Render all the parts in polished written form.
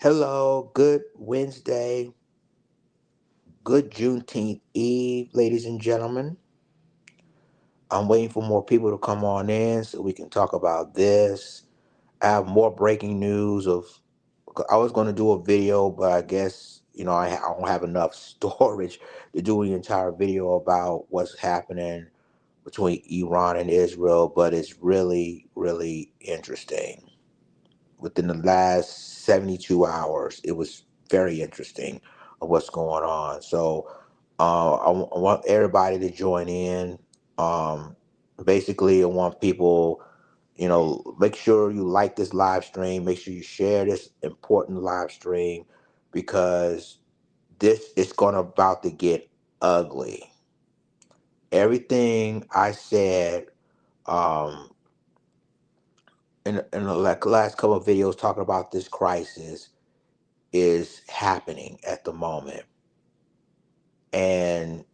Hello, good Wednesday, good Juneteenth Eve, ladies and gentlemen. I'm waiting for more people to come on in so we can talk about this. I have more breaking news of. I was going to do a video, but I guess I don't have enough storage to do an entire video about what's happening between Iran and Israel. But it's really, really interesting. Within the last 72 hours, it was very interesting of what's going on. So I want everybody to join in. Um, Basically, I want people, make sure you like this live stream, make sure you share this important live stream because this is going to about to get ugly. Everything I said um, in the last couple of videos talking about this crisis is happening at the moment. And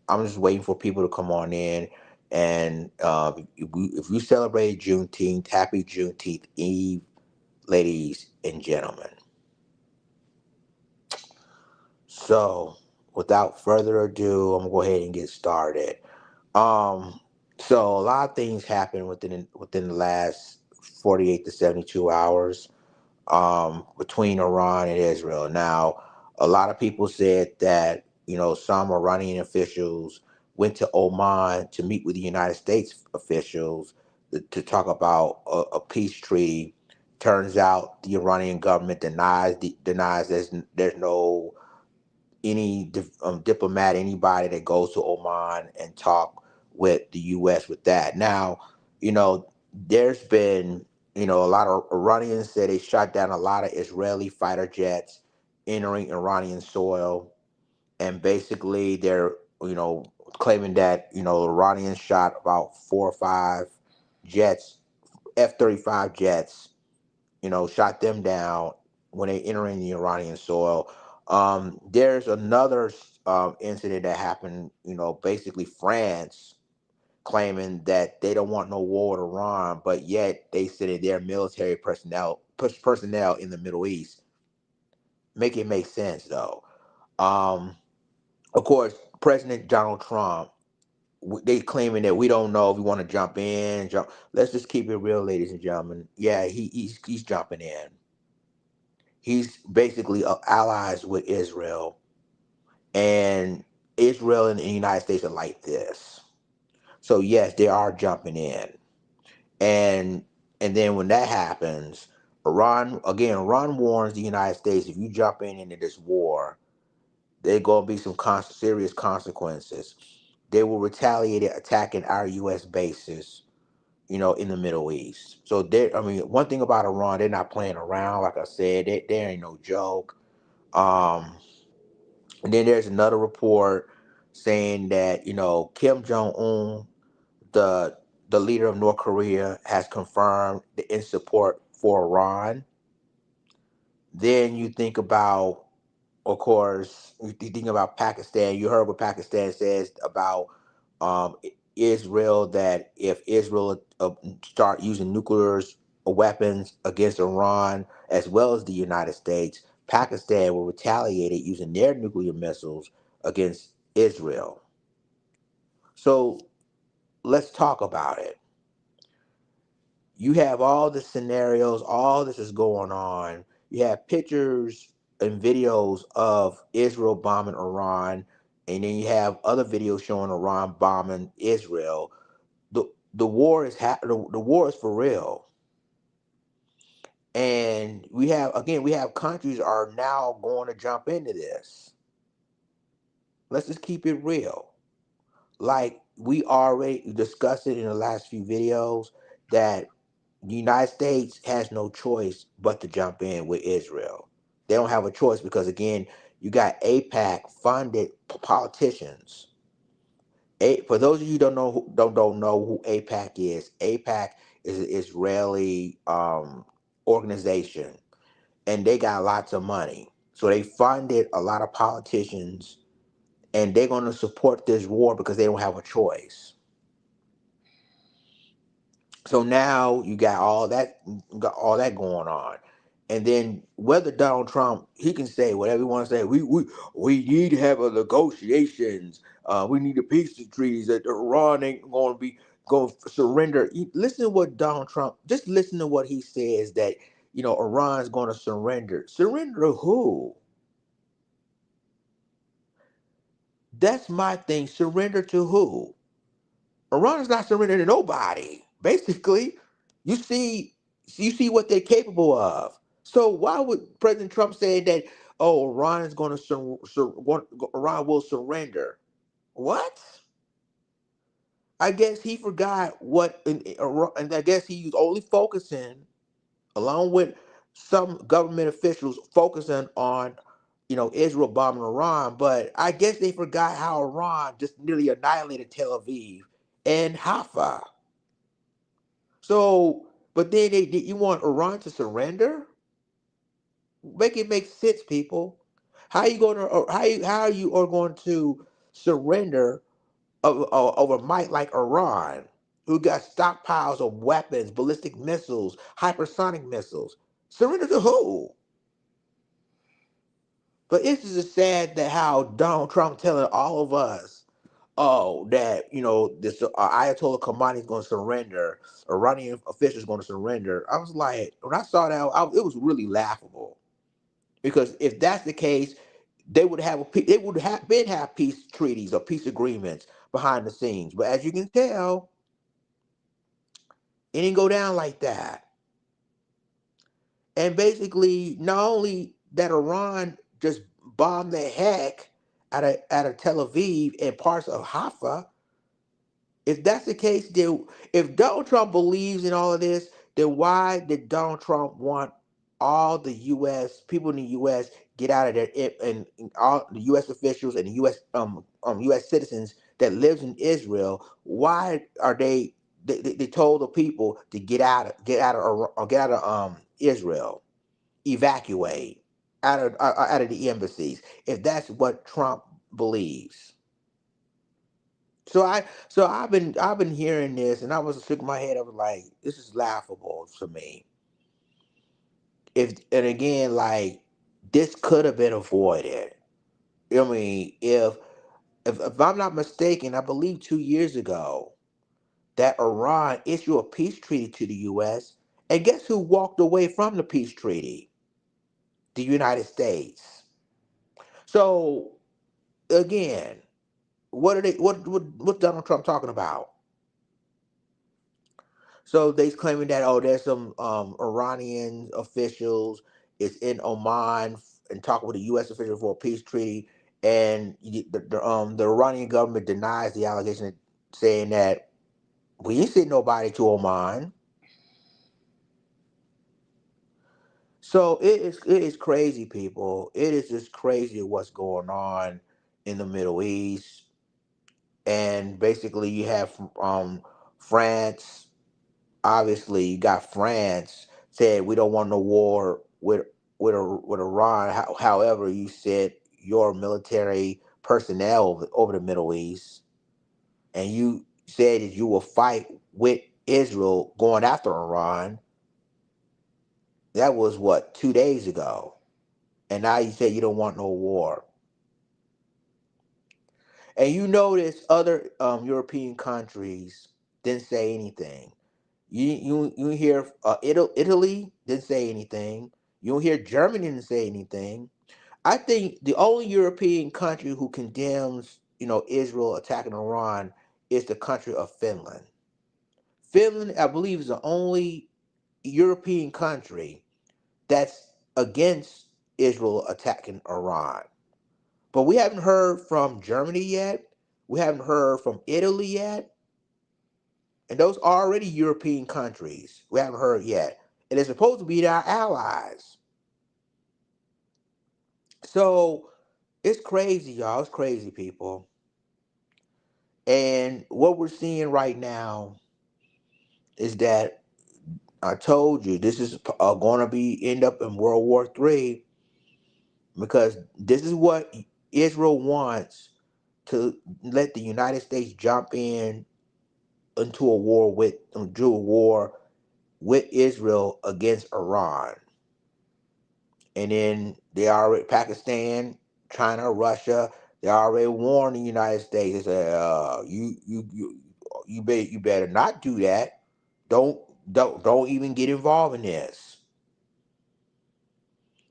I'm just waiting for people to come on in. And if you celebrate Juneteenth, happy Juneteenth Eve, ladies and gentlemen. So, without further ado, I'm gonna go ahead and get started. Um, so a lot of things happened within the last 48 to 72 hours. Between Iran and Israel. Now, a lot of people said that some Iranian officials went to Oman to meet with the United States officials to talk about a peace treaty. Turns out the Iranian government denies there's no diplomat, anybody that goes to Oman and talk with the U.S. with that. Now, there's been, a lot of Iranians said they shot down a lot of Israeli fighter jets entering Iranian soil, and basically they're, claiming that, Iranians shot about 4 or 5 jets, F-35 jets, shot them down when they entering the Iranian soil. There's another incident that happened. Basically France claiming that they don't want no war with Iran, but yet they sending their military personnel in the Middle East. Make it make sense though. Um, of course, President Donald Trump. They claiming that we don't know if we want to jump in. Let's just keep it real, ladies and gentlemen. Yeah, he's jumping in. He's basically allies with Israel, and Israel and the United States are like this. So yes, they are jumping in, and and then when that happens, Iran warns the United States if you jump in into this war, there gonna be some serious consequences. They will retaliate attacking our U.S. bases, in the Middle East. So I mean, one thing about Iran, they're not playing around. Like I said, they ain't no joke. Um, And then there's another report saying that Kim Jong Un, the leader of North Korea, has confirmed the in support for Iran. Then you think about, of course, you think about Pakistan. You heard what Pakistan says about Israel, that if Israel start using nuclear weapons against Iran as well as the United States, Pakistan will retaliate it using their nuclear missiles against Israel. So let's talk about it. You have all the scenarios, all this is going on. You have pictures and videos of Israel bombing Iran, and then you have other videos showing Iran bombing Israel. The war is the war is for real. And we have countries are now going to jump into this. Let's just keep it real. Like we already discussed it in the last few videos, that the United States has no choice but to jump in with Israel. They don't have a choice because again, you got APAC funded politicians. For those of you who don't know who APAC is, APAC is an Israeli organization, and they got lots of money. So they funded a lot of politicians, and they're going to support this war because they don't have a choice. So now you got all that going on, And then whether Donald Trump, he can say whatever he wants to say. We need to have a negotiations. We need a peace treaties that Iran ain't going to be going to surrender. Listen to what Donald Trump. Just listen to what he says that Iran's going to surrender. Surrender to who? That's my thing. Surrender to who? Iran is not surrendering to nobody. Basically, you see, you see what they're capable of. So why would President Trump say that? Oh, Iran is going to Iran will surrender. What? I guess he forgot what, and I guess he was only focusing, along with some government officials, focusing on, Israel bombing Iran. But I guess they forgot how Iran just nearly annihilated Tel Aviv and Haifa. So, but then you want Iran to surrender? Make it make sense, people. How you going to how you are going to surrender of a might like Iran, who got stockpiles of weapons, ballistic missiles, hypersonic missiles? Surrender to who? But it's just sad that how Donald Trump telling all of us, oh, that this Ayatollah Khamenei is going to surrender, Iranian officials going to surrender. I was like, when I saw that, it was really laughable, because if that's the case, they would have been have peace treaties or peace agreements behind the scenes. But as you can tell, it didn't go down like that. And basically, not only that, Iran just bombed the heck out of Tel Aviv and parts of Haifa. If that's the case, then if Donald Trump believes in all of this, then why did Donald Trump want all the U.S. people in the U.S. get out of there, and all the U.S. officials and the U.S. citizens that lives in Israel? Why are they told the people to get out of Israel, evacuate out of the embassies, if that's what Trump believes? So I've been hearing this, and I was shaking my head. I was like, this is laughable to me. If and again, like, this could have been avoided. I mean, if I'm not mistaken, I believe 2 years ago that Iran issued a peace treaty to the U.S. And guess who walked away from the peace treaty? The United States. So again, what are they? What Donald Trump talking about? So they's claiming that, oh, there's some Iranian officials is in Oman and talking with a U.S. official for a peace treaty, and the Iranian government denies the allegation, saying that we ain't sent nobody to Oman. So it is crazy, people. It is just crazy what's going on in the Middle East, and basically you have France. Obviously, you got France said we don't want no war with Iran. However, you said your military personnel over the Middle East, and you said that you will fight with Israel going after Iran. That was what, 2 days ago, and now you say you don't want no war. And you notice other European countries didn't say anything. You hear Italy didn't say anything. You don't hear Germany didn't say anything. I think the only European country who condemns Israel attacking Iran is the country of Finland. Finland, I believe, is the only European country that's against Israel attacking Iran. But we haven't heard from Germany yet. We haven't heard from Italy yet. And those are already European countries. We haven't heard yet. And they're supposed to be our allies. So it's crazy, y'all. It's crazy, people. And what we're seeing right now is that I told you this is going to be end up in World War III, because this is what Israel wants, to let the United States jump in into a war with do a war with Israel against Iran. And then they already Pakistan, China, Russia, they already warned the United States. They said, you better not do that. Don't don't even get involved in this.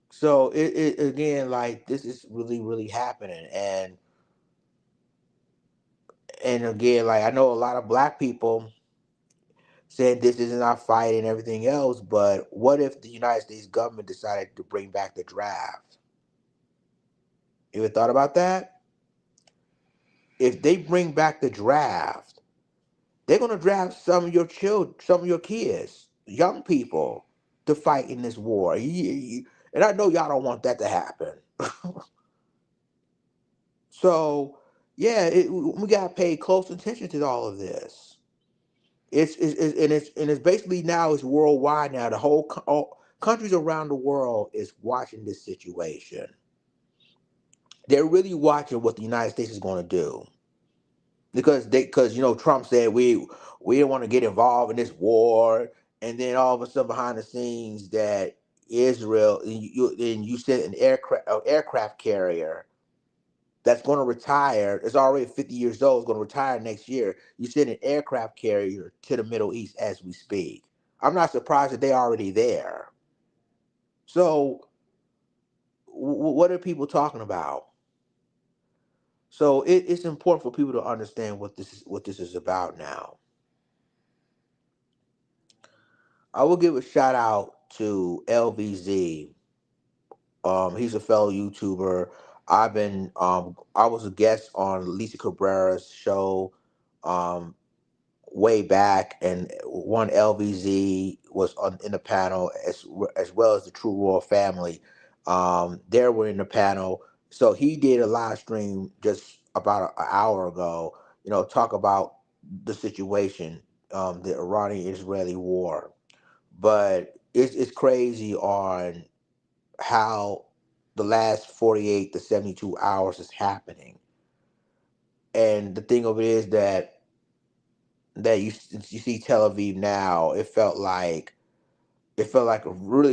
So it again, like, this is really happening. And again, like, I know a lot of black people saying this isn't our fight and everything else, but what if the United States government decided to bring back the draft? You ever thought about that? If they bring back the draft, they're gonna draft some of your children, some of your kids, young people, to fight in this war. And I know y'all don't want that to happen. So yeah, we gotta pay close attention to all of this. And it's basically now it's worldwide now. The whole all countries around the world is watching this situation. They're really watching what the United States is going to do because Trump said we don't want to get involved in this war, and then all of a sudden behind the scenes that Israel and you sent an aircraft carrier that's going to retire. It's already 50 years old. It's going to retire next year. You send an aircraft carrier to the Middle East as we speak. I'm not surprised that they're already there. So what are people talking about? So it's important for people to understand what this is about now. I will give a shout out to LVZ. He's a fellow YouTuber. I was a guest on Lisa Cabrera's show um way back, and one LVZ was in the panel as well as the True Royal family. They were in the panel, so he did a live stream just about an hour ago. Talk about the situation, the Iranian-Israeli war. But it's crazy on how the last 48 to 72 hours is happening. And the thing of it is that you see Tel Aviv now, it really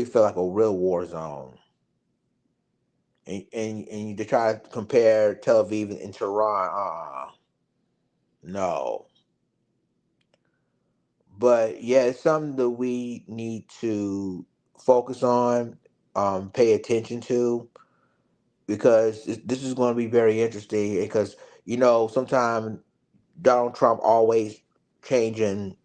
felt like a real war zone. And to try to compare Tel Aviv and Tehran, no. But yeah, it's something that we need to focus on, pay attention to, because this is going to be very interesting. Because sometimes Donald Trump always changing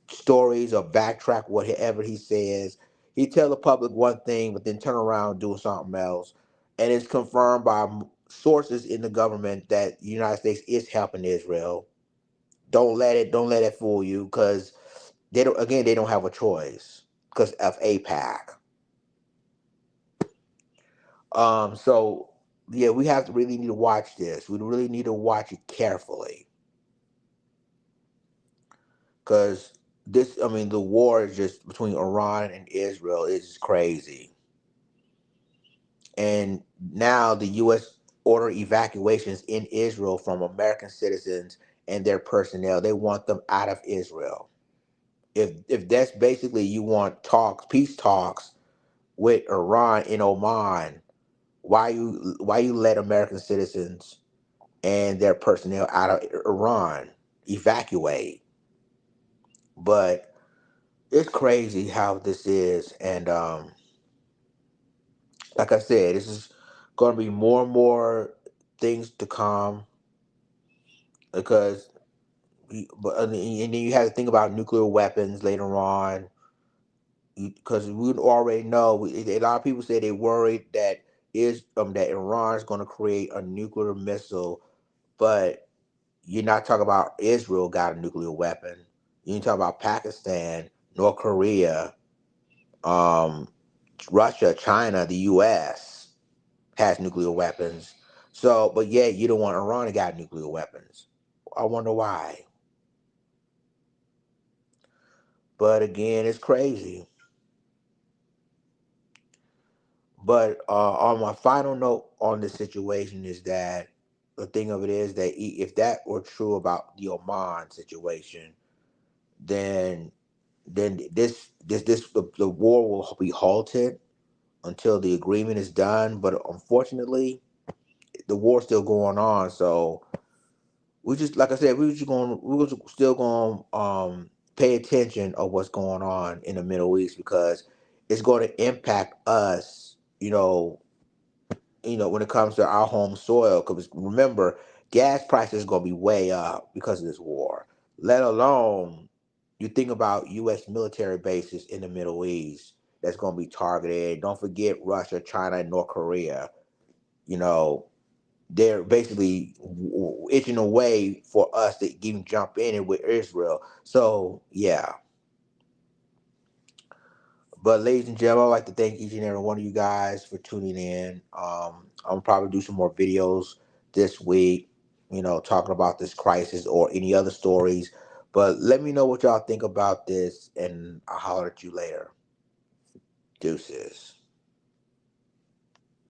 stories or backtrack whatever he says. He tell the public one thing, but then turn around and do something else, and it's confirmed by sources in the government that the United States is helping Israel. Don't let it fool you, because they don't have a choice because of APAC. So yeah, we have to really need to watch this. We really need to watch it carefully, because I mean, the war is just between Iran and Israel is just crazy. And now the U.S. order evacuations in Israel from American citizens and their personnel. They want them out of Israel. If that's basically you want peace talks with Iran in Oman, why you let American citizens and their personnel out of Iran evacuate? But it's crazy how this is, and like I said, this is going to be more and more things to come, because and then you have to think about nuclear weapons later on, because we already know a lot of people say they worried that Iran is going to create a nuclear missile, but you're not talking about Israel got a nuclear weapon. You talk about Pakistan, North Korea, um, Russia, China, the U.S. has nuclear weapons. So, but yeah, you don't want Iran to got nuclear weapons. I wonder why. But again, it's crazy. But on my final note on this situation is that the thing of it is that if that were true about the Oman situation, then the war will be halted. until the agreement is done. But unfortunately, the war's still going on. So we just, like I said, we're still going to pay attention of what's going on in the Middle East, because it's going to impact us. When it comes to our home soil, because remember, gas prices are going to be way up because of this war. Let alone, you think about U.S. military bases in the Middle East that's going to be targeted. Don't forget Russia, China, and North Korea. You know, they're basically itching a way for us to even jump in it with Israel. So yeah, but ladies and gentlemen, I'd like to thank each and every one of you guys for tuning in. I'm probably do some more videos this week, talking about this crisis or any other stories. But let me know what y'all think about this, and I'll holler at you later. Deuces.